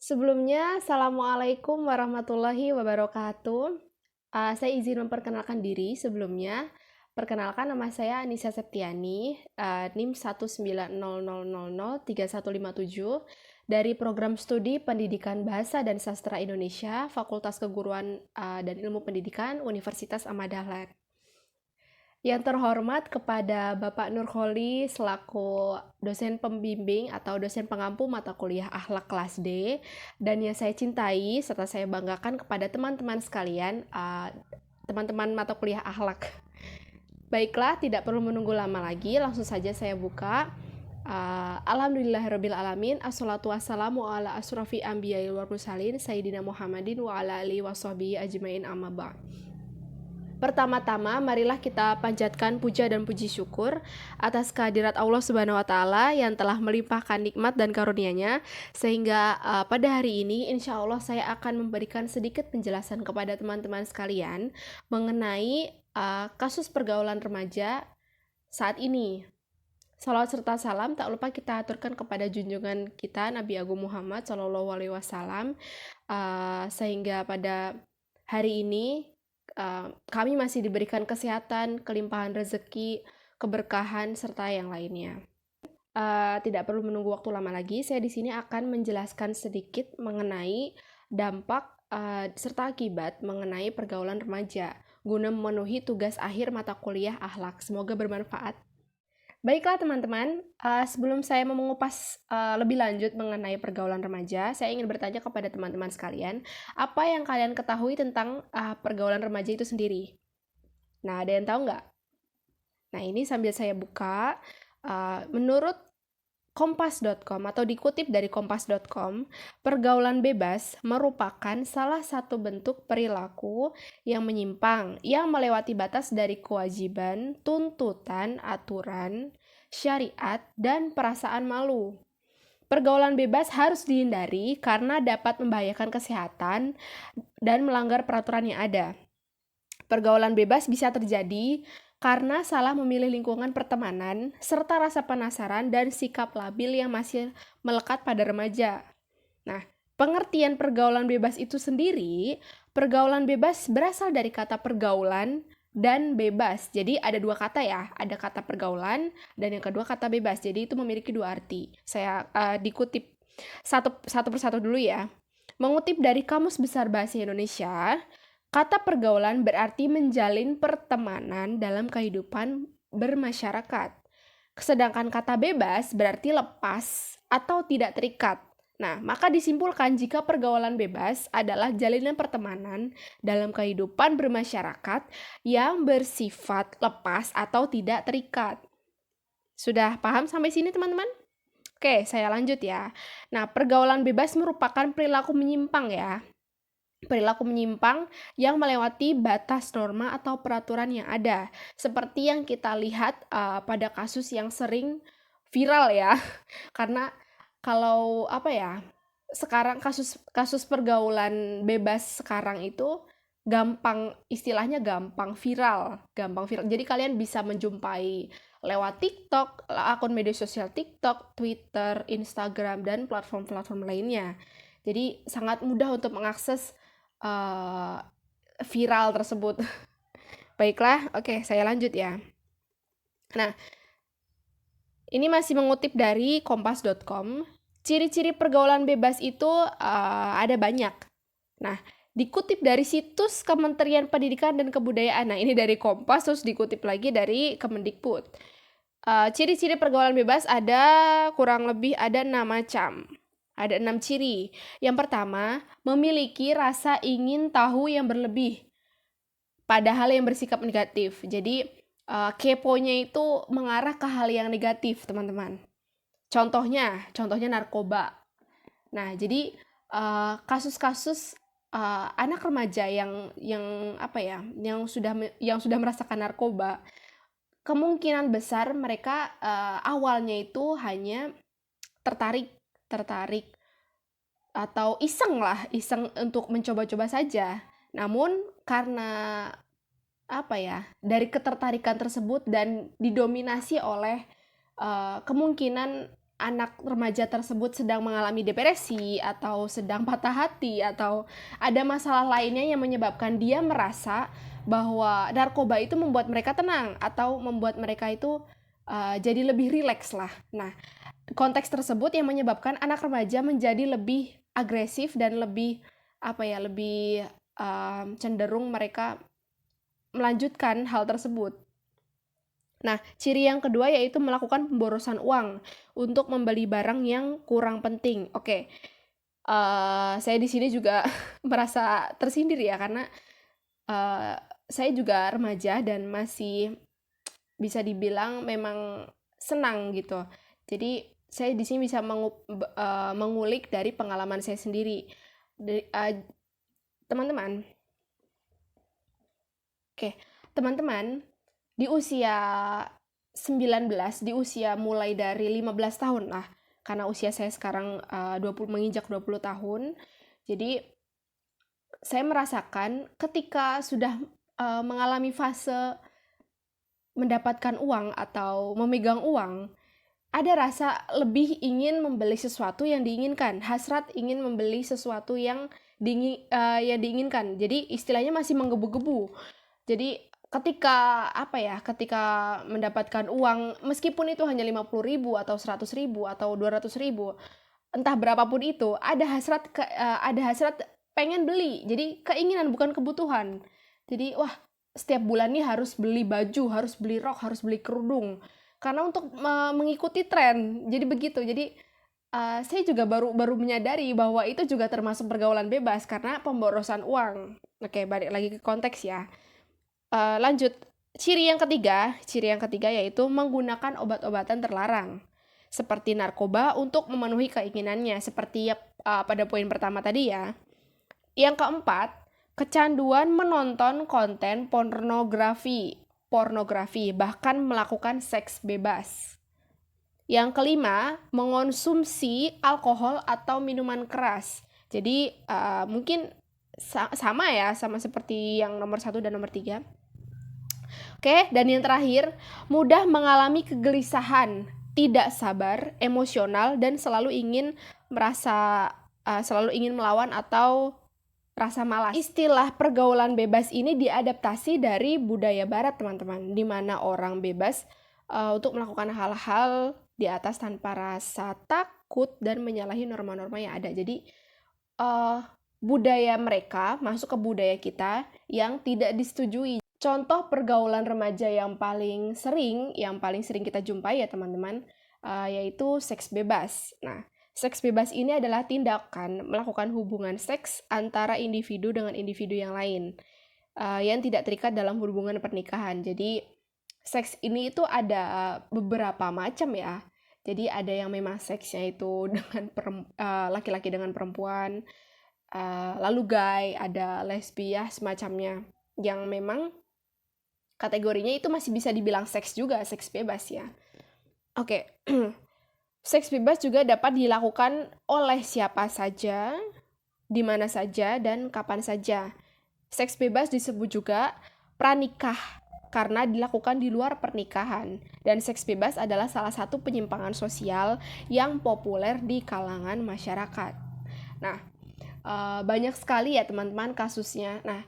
Sebelumnya, Assalamualaikum warahmatullahi wabarakatuh. Saya izin memperkenalkan diri sebelumnya. Perkenalkan, nama saya Anissa Septiani, NIM 190003157 dari Program Studi Pendidikan Bahasa dan Sastra Indonesia, Fakultas Keguruan dan Ilmu Pendidikan, Universitas Ahmad Dahlan. Yang terhormat kepada Bapak Nurholi selaku dosen pembimbing atau dosen pengampu mata kuliah Akhlak kelas D, dan yang saya cintai serta saya banggakan kepada teman-teman sekalian, teman-teman mata kuliah Akhlak. Baiklah, tidak perlu menunggu lama lagi, langsung saja saya buka. Alhamdulillahirrabbilalamin, assalatu wassalamu ala asrafi anbiya'i wal mursalin, Sayyidina Muhammadin wa ala alihi washabbihi ajmain amma ba'd. Pertama-tama, marilah kita panjatkan puja dan puji syukur atas kehadirat Allah Subhanahu wa Ta'ala yang telah melimpahkan nikmat dan karunia-Nya, sehingga pada hari ini, insya Allah, saya akan memberikan sedikit penjelasan kepada teman-teman sekalian mengenai kasus pergaulan remaja saat ini. Salawat serta salam tak lupa kita aturkan kepada junjungan kita Nabi Agung Muhammad SAW, sehingga pada hari ini kami masih diberikan kesehatan, kelimpahan rezeki, keberkahan, serta yang lainnya. Tidak perlu menunggu waktu lama lagi, saya di sini akan menjelaskan sedikit mengenai dampak serta akibat mengenai pergaulan remaja guna memenuhi tugas akhir mata kuliah akhlak. Semoga bermanfaat. Baiklah teman-teman, sebelum saya mengupas lebih lanjut mengenai pergaulan remaja, saya ingin bertanya kepada teman-teman sekalian, apa yang kalian ketahui tentang pergaulan remaja itu sendiri? Nah, ada yang tahu nggak? Nah, ini sambil saya buka, menurut kompas.com atau dikutip dari kompas.com, pergaulan bebas merupakan salah satu bentuk perilaku yang menyimpang, yang melewati batas dari kewajiban, tuntutan, aturan, syariat, dan perasaan malu. Pergaulan bebas harus dihindari karena dapat membahayakan kesehatan dan melanggar peraturan yang ada. Pergaulan bebas bisa terjadi karena salah memilih lingkungan pertemanan, serta rasa penasaran dan sikap labil yang masih melekat pada remaja. Nah, pengertian pergaulan bebas itu sendiri, pergaulan bebas berasal dari kata pergaulan dan bebas. Jadi ada dua kata ya, ada kata pergaulan dan yang kedua kata bebas. Jadi itu memiliki dua arti. Saya dikutip satu persatu dulu ya. Mengutip dari Kamus Besar Bahasa Indonesia, kata pergaulan berarti menjalin pertemanan dalam kehidupan bermasyarakat. Sedangkan kata bebas berarti lepas atau tidak terikat. Nah, maka disimpulkan jika pergaulan bebas adalah jalinan pertemanan dalam kehidupan bermasyarakat yang bersifat lepas atau tidak terikat. Sudah paham sampai sini teman-teman? Oke, saya lanjut ya. Nah, pergaulan bebas merupakan perilaku menyimpang ya. Perilaku menyimpang yang melewati batas norma atau peraturan yang ada. Seperti yang kita lihat pada kasus yang sering viral ya. Karena kalau sekarang kasus pergaulan bebas sekarang itu istilahnya gampang viral. Jadi kalian bisa menjumpai lewat TikTok, akun media sosial TikTok, Twitter, Instagram, dan platform-platform lainnya. Jadi sangat mudah untuk mengakses viral tersebut. Baiklah, oke, saya lanjut ya. Nah, ini masih mengutip dari kompas.com. Ciri-ciri pergaulan bebas itu ada banyak. Nah, dikutip dari situs Kementerian Pendidikan dan Kebudayaan. Nah, ini dari Kompas, terus dikutip lagi dari Kemendikbud. Ciri-ciri pergaulan bebas kurang lebih ada 6 macam. Ada 6 ciri. Yang pertama, memiliki rasa ingin tahu yang berlebih pada hal yang bersikap negatif. Jadi, keponya itu mengarah ke hal yang negatif, teman-teman. Contohnya narkoba. Nah, jadi kasus-kasus anak remaja yang sudah merasakan narkoba, kemungkinan besar mereka awalnya itu hanya tertarik atau iseng untuk mencoba-coba saja. Namun karena dari ketertarikan tersebut dan didominasi oleh kemungkinan anak remaja tersebut sedang mengalami depresi atau sedang patah hati atau ada masalah lainnya yang menyebabkan dia merasa bahwa narkoba itu membuat mereka tenang atau membuat mereka itu jadi lebih rileks lah. Nah, konteks tersebut yang menyebabkan anak remaja menjadi lebih agresif dan lebih lebih cenderung mereka melanjutkan hal tersebut. Nah, ciri yang kedua yaitu melakukan pemborosan uang untuk membeli barang yang kurang penting. Oke, saya di sini juga merasa tersindir ya, karena saya juga remaja dan masih bisa dibilang memang senang gitu. Jadi saya di sini bisa mengulik dari pengalaman saya sendiri. Teman-teman, teman-teman, di usia 19, di usia mulai dari 15 tahun lah, karena usia saya sekarang menginjak 20 tahun. Jadi saya merasakan ketika sudah mengalami fase mendapatkan uang atau memegang uang, ada rasa lebih ingin membeli sesuatu yang diinginkan, hasrat ingin membeli sesuatu yang diinginkan. Jadi istilahnya masih menggebu-gebu. Jadi ketika mendapatkan uang, meskipun itu hanya 50.000 atau 100.000 atau 200.000, entah berapapun itu, ada hasrat pengen beli. Jadi keinginan bukan kebutuhan. Jadi setiap bulan nih harus beli baju, harus beli rok, harus beli kerudung. Karena untuk mengikuti tren. Jadi begitu. Jadi saya juga baru menyadari bahwa itu juga termasuk pergaulan bebas karena pemborosan uang. Oke, balik lagi ke konteks ya. Lanjut, ciri yang ketiga yaitu menggunakan obat-obatan terlarang seperti narkoba untuk memenuhi keinginannya, seperti pada poin pertama tadi ya. Yang keempat, kecanduan menonton konten pornografi, bahkan melakukan seks bebas. Yang kelima, mengonsumsi alkohol atau minuman keras. Jadi mungkin sama seperti yang nomor 1 dan nomor 3. Oke, dan yang terakhir, mudah mengalami kegelisahan, tidak sabar, emosional, dan selalu ingin melawan atau rasa malas. Istilah pergaulan bebas ini diadaptasi dari budaya barat, teman-teman, di mana orang bebas untuk melakukan hal-hal di atas tanpa rasa takut dan menyalahi norma-norma yang ada. Jadi budaya mereka masuk ke budaya kita yang tidak disetujui. Contoh pergaulan remaja yang paling sering kita jumpai ya teman-teman, yaitu seks bebas. Nah, seks bebas ini adalah tindakan melakukan hubungan seks antara individu dengan individu yang lain, yang tidak terikat dalam hubungan pernikahan. Jadi, seks ini itu ada beberapa macam ya. Jadi ada yang memang seksnya itu dengan laki-laki dengan perempuan, lalu gay, ada lesbian semacamnya, yang memang kategorinya itu masih bisa dibilang seks juga, seks bebas ya. Oke. Seks bebas juga dapat dilakukan oleh siapa saja, di mana saja, dan kapan saja. Seks bebas disebut juga pranikah karena dilakukan di luar pernikahan. Dan seks bebas adalah salah satu penyimpangan sosial yang populer di kalangan masyarakat. Nah, banyak sekali ya teman-teman kasusnya. Nah,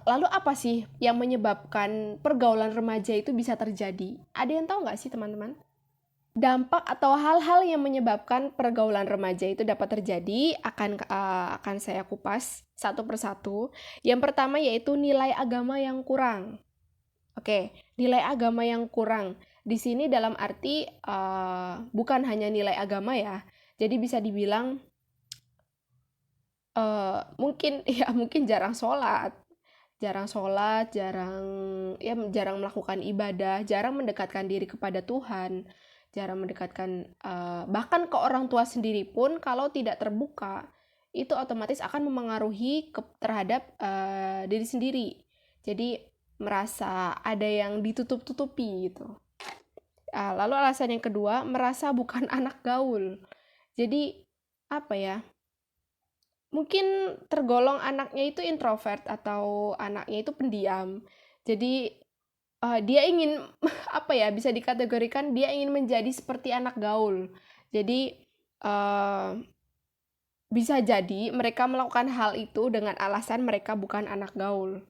lalu apa sih yang menyebabkan pergaulan remaja itu bisa terjadi? Ada yang tahu nggak sih teman-teman? Dampak atau hal-hal yang menyebabkan pergaulan remaja itu dapat terjadi akan saya kupas satu persatu. Yang pertama yaitu nilai agama yang kurang. Oke, nilai agama yang kurang. Di sini dalam arti bukan hanya nilai agama ya. Jadi bisa dibilang mungkin jarang sholat, jarang melakukan ibadah, jarang mendekatkan diri kepada Tuhan, jarang mendekatkan bahkan ke orang tua sendiri pun kalau tidak terbuka, itu otomatis akan memengaruhi terhadap diri sendiri. Jadi merasa ada yang ditutup-tutupi gitu. Lalu alasan yang kedua, merasa bukan anak gaul. Jadi mungkin tergolong anaknya itu introvert atau anaknya itu pendiam. Jadi dia ingin apa ya, bisa dikategorikan dia ingin menjadi seperti anak gaul. Jadi bisa jadi mereka melakukan hal itu dengan alasan mereka bukan anak gaul.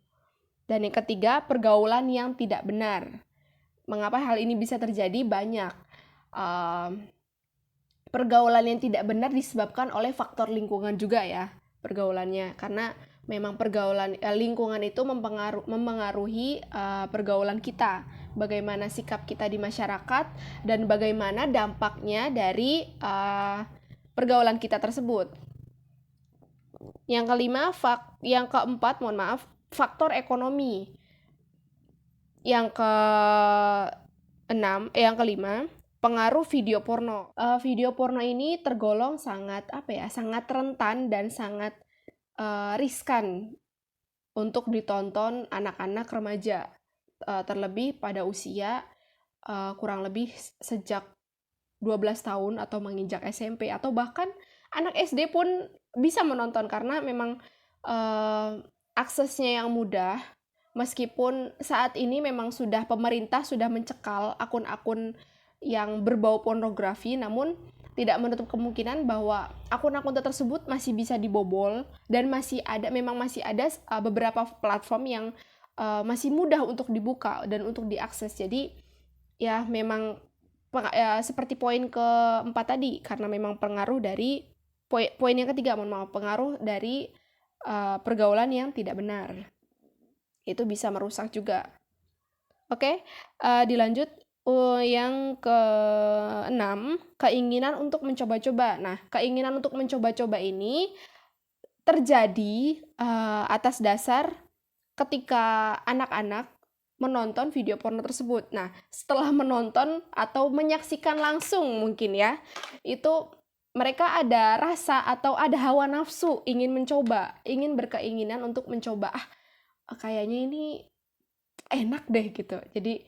Dan yang ketiga, pergaulan yang tidak benar. Mengapa hal ini bisa terjadi? Banyak. Pergaulan yang tidak benar disebabkan oleh faktor lingkungan juga ya, pergaulannya. Karena memang lingkungan itu mempengaruhi pergaulan kita. Bagaimana sikap kita di masyarakat dan bagaimana dampaknya dari pergaulan kita tersebut. Yang keempat, faktor ekonomi. Yang kelima, pengaruh video porno. Video porno ini tergolong sangat rentan dan sangat riskan untuk ditonton anak-anak remaja, terlebih pada usia kurang lebih sejak 12 tahun atau menginjak SMP, atau bahkan anak SD pun bisa menonton karena memang aksesnya yang mudah. Meskipun saat ini memang pemerintah sudah mencekal akun-akun yang berbau pornografi, namun tidak menutup kemungkinan bahwa akun-akun tersebut masih bisa dibobol dan masih ada beberapa platform yang masih mudah untuk dibuka dan untuk diakses. Jadi ya memang seperti poin keempat tadi, karena memang pengaruh dari poin yang ketiga, pengaruh dari pergaulan yang tidak benar. Itu bisa merusak juga. Oke, dilanjut. Yang keenam, keinginan untuk mencoba-coba. Nah, keinginan untuk mencoba-coba ini terjadi atas dasar ketika anak-anak menonton video porno tersebut. Nah, setelah menonton atau menyaksikan langsung mungkin ya, itu mereka ada rasa atau ada hawa nafsu ingin mencoba, ingin berkeinginan untuk mencoba, kayaknya ini enak deh gitu. Jadi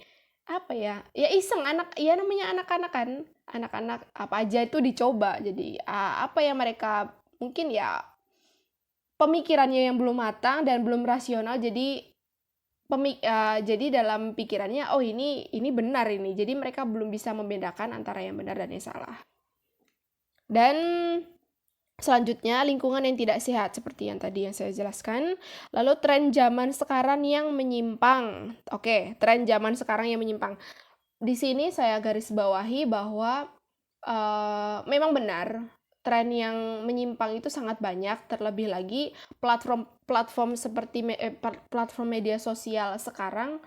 apa ya iseng, namanya anak-anak kan, anak-anak apa aja itu dicoba. Jadi apa yang mereka mungkin ya pemikirannya yang belum matang dan belum rasional, jadi dalam pikirannya ini benar ini, jadi mereka belum bisa membedakan antara yang benar dan yang salah. Dan selanjutnya, lingkungan yang tidak sehat seperti yang tadi yang saya jelaskan. Lalu tren zaman sekarang yang menyimpang. Oke, tren zaman sekarang yang menyimpang. Di sini saya garis bawahi bahwa memang benar tren yang menyimpang itu sangat banyak, terlebih lagi platform seperti platform media sosial sekarang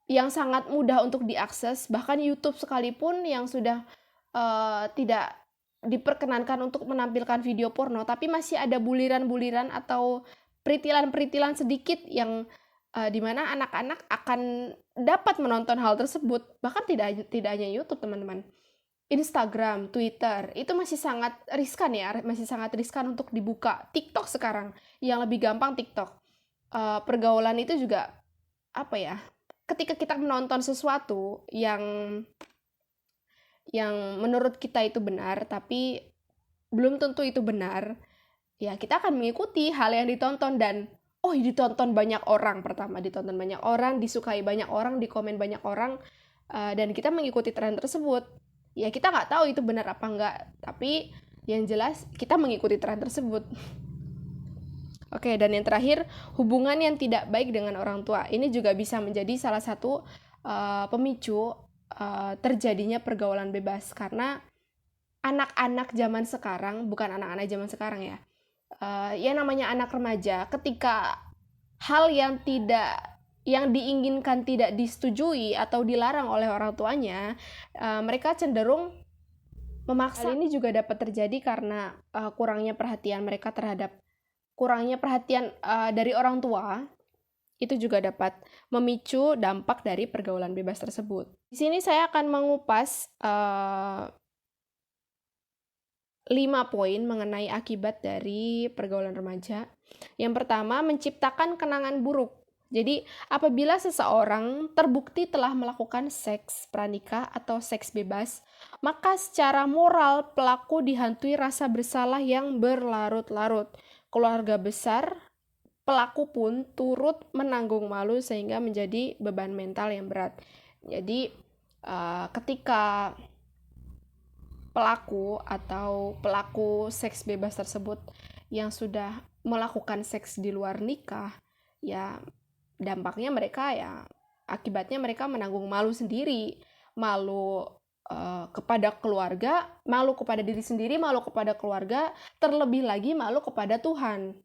yang sangat mudah untuk diakses, bahkan YouTube sekalipun yang sudah tidak diperkenankan untuk menampilkan video porno, tapi masih ada buliran-buliran atau peritilan-peritilan sedikit yang dimana anak-anak akan dapat menonton hal tersebut. Bahkan tidak hanya YouTube, teman-teman. Instagram, Twitter, itu masih sangat riskan ya, masih sangat riskan untuk dibuka. TikTok sekarang, yang lebih gampang TikTok. Pergaulan itu juga, ketika kita menonton sesuatu yang menurut kita itu benar, tapi belum tentu itu benar, ya kita akan mengikuti hal yang ditonton dan ditonton banyak orang, ditonton banyak orang, disukai banyak orang, dikomen banyak orang, dan kita mengikuti tren tersebut. Ya kita nggak tahu itu benar apa enggak, tapi yang jelas kita mengikuti tren tersebut. Oke, dan yang terakhir, hubungan yang tidak baik dengan orang tua. Ini juga bisa menjadi salah satu pemicu terjadinya pergaulan bebas, karena anak-anak zaman sekarang, bukan anak-anak zaman sekarang ya, namanya anak remaja, ketika hal yang diinginkan tidak disetujui atau dilarang oleh orang tuanya, mereka cenderung memaksa. Hal ini juga dapat terjadi karena kurangnya perhatian dari orang tua. Itu juga dapat memicu dampak dari pergaulan bebas tersebut. Di sini saya akan mengupas 5 poin mengenai akibat dari pergaulan remaja. Yang pertama, menciptakan kenangan buruk. Jadi, apabila seseorang terbukti telah melakukan seks pranikah atau seks bebas, maka secara moral pelaku dihantui rasa bersalah yang berlarut-larut. Keluarga besar pelaku pun turut menanggung malu sehingga menjadi beban mental yang berat. Jadi ketika pelaku atau pelaku seks bebas tersebut yang sudah melakukan seks di luar nikah, ya dampaknya mereka ya akibatnya mereka menanggung malu sendiri, malu kepada keluarga, malu kepada diri sendiri, malu kepada keluarga, terlebih lagi malu kepada Tuhan.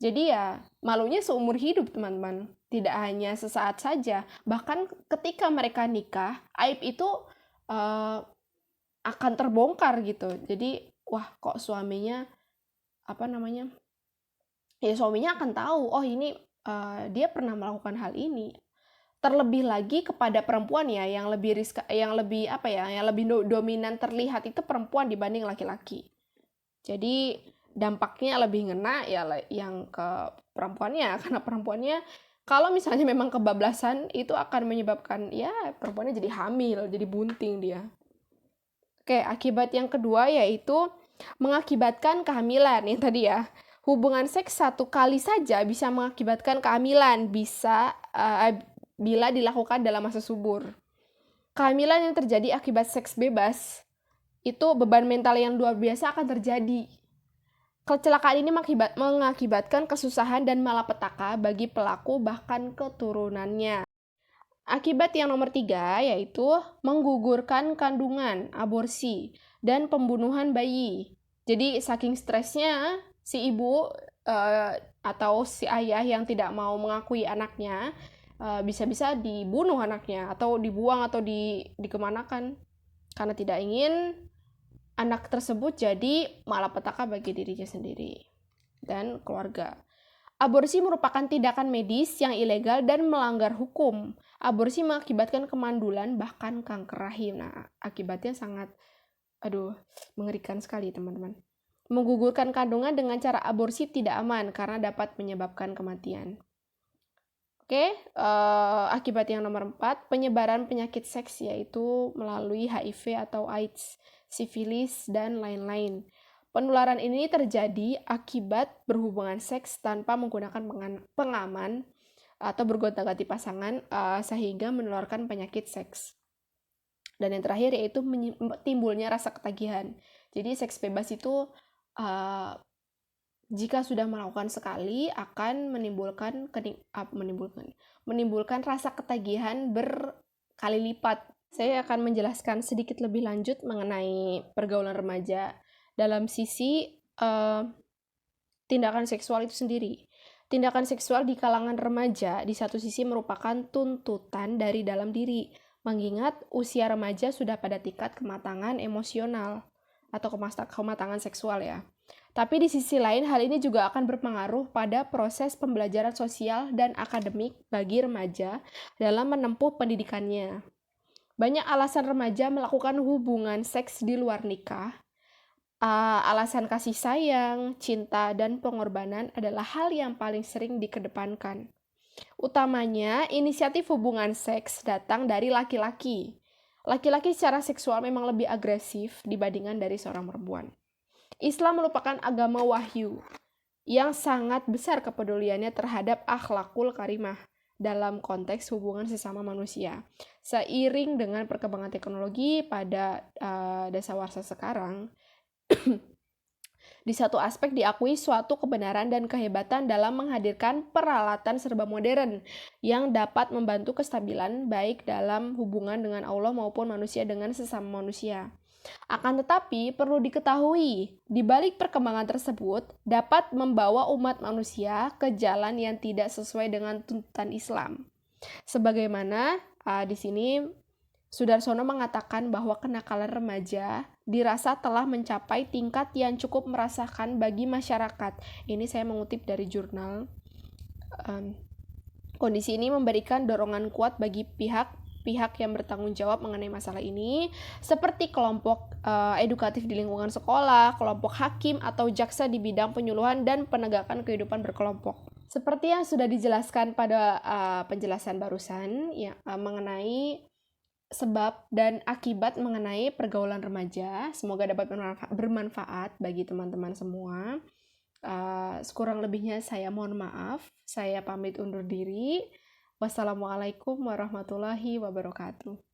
Jadi ya malunya seumur hidup teman-teman, tidak hanya sesaat saja, bahkan ketika mereka nikah, aib itu akan terbongkar gitu. Jadi wah kok suaminya ya suaminya akan tahu, oh ini dia pernah melakukan hal ini. Terlebih lagi kepada perempuan ya, yang lebih dominan terlihat itu perempuan dibanding laki-laki. Jadi dampaknya lebih ngena ya yang ke perempuannya, karena perempuannya kalau misalnya memang kebablasan itu akan menyebabkan ya perempuannya jadi hamil, jadi bunting dia. Oke, akibat yang kedua yaitu mengakibatkan kehamilan yang tadi ya. Hubungan seks satu kali saja bisa mengakibatkan kehamilan, bisa bila dilakukan dalam masa subur. Kehamilan yang terjadi akibat seks bebas, itu beban mental yang luar biasa akan terjadi. Kecelakaan ini mengakibatkan kesusahan dan malapetaka bagi pelaku bahkan keturunannya. Akibat yang nomor 3 yaitu menggugurkan kandungan, aborsi, dan pembunuhan bayi. Jadi saking stresnya si ibu atau si ayah yang tidak mau mengakui anaknya bisa-bisa dibunuh anaknya atau dibuang atau dikemanakan karena tidak ingin anak tersebut jadi malapetaka bagi dirinya sendiri dan keluarga. Aborsi merupakan tindakan medis yang ilegal dan melanggar hukum. Aborsi mengakibatkan kemandulan bahkan kanker rahim. Nah, akibatnya sangat mengerikan sekali, teman-teman. Menggugurkan kandungan dengan cara aborsi tidak aman karena dapat menyebabkan kematian. Oke, akibat yang nomor 4, penyebaran penyakit seks yaitu melalui HIV atau AIDS, sifilis, dan lain-lain. Penularan ini terjadi akibat berhubungan seks tanpa menggunakan pengaman atau bergonta-ganti pasangan sehingga menularkan penyakit seks. Dan yang terakhir yaitu timbulnya rasa ketagihan. Jadi seks bebas itu jika sudah melakukan sekali akan menimbulkan rasa ketagihan berkali lipat. Saya akan menjelaskan sedikit lebih lanjut mengenai pergaulan remaja dalam sisi tindakan seksual itu sendiri. Tindakan seksual di kalangan remaja di satu sisi merupakan tuntutan dari dalam diri, mengingat usia remaja sudah pada tingkat kematangan emosional atau kematangan seksual ya. Tapi di sisi lain hal ini juga akan berpengaruh pada proses pembelajaran sosial dan akademik bagi remaja dalam menempuh pendidikannya. Banyak alasan remaja melakukan hubungan seks di luar nikah. Alasan kasih sayang, cinta, dan pengorbanan adalah hal yang paling sering dikedepankan. Utamanya, inisiatif hubungan seks datang dari laki-laki. Laki-laki secara seksual memang lebih agresif dibandingkan dari seorang perempuan. Islam merupakan agama wahyu yang sangat besar kepeduliannya terhadap akhlakul karimah dalam konteks hubungan sesama manusia. Seiring dengan perkembangan teknologi pada dasawarsa sekarang, di satu aspek diakui suatu kebenaran dan kehebatan dalam menghadirkan peralatan serba modern yang dapat membantu kestabilan baik dalam hubungan dengan Allah maupun manusia dengan sesama manusia. Akan tetapi, perlu diketahui, di balik perkembangan tersebut dapat membawa umat manusia ke jalan yang tidak sesuai dengan tuntutan Islam. Sebagaimana di sini Sudarsono mengatakan bahwa kenakalan remaja dirasa telah mencapai tingkat yang cukup merasakan bagi masyarakat. Ini saya mengutip dari jurnal. Kondisi ini memberikan dorongan kuat bagi pihak yang bertanggung jawab mengenai masalah ini, seperti kelompok edukatif di lingkungan sekolah, kelompok hakim atau jaksa di bidang penyuluhan dan penegakan kehidupan berkelompok. Seperti yang sudah dijelaskan pada penjelasan barusan ya, mengenai sebab dan akibat mengenai pergaulan remaja, semoga dapat bermanfaat bagi teman-teman semua. Sekurang lebihnya saya mohon maaf. Saya pamit undur diri. Wassalamualaikum warahmatullahi wabarakatuh.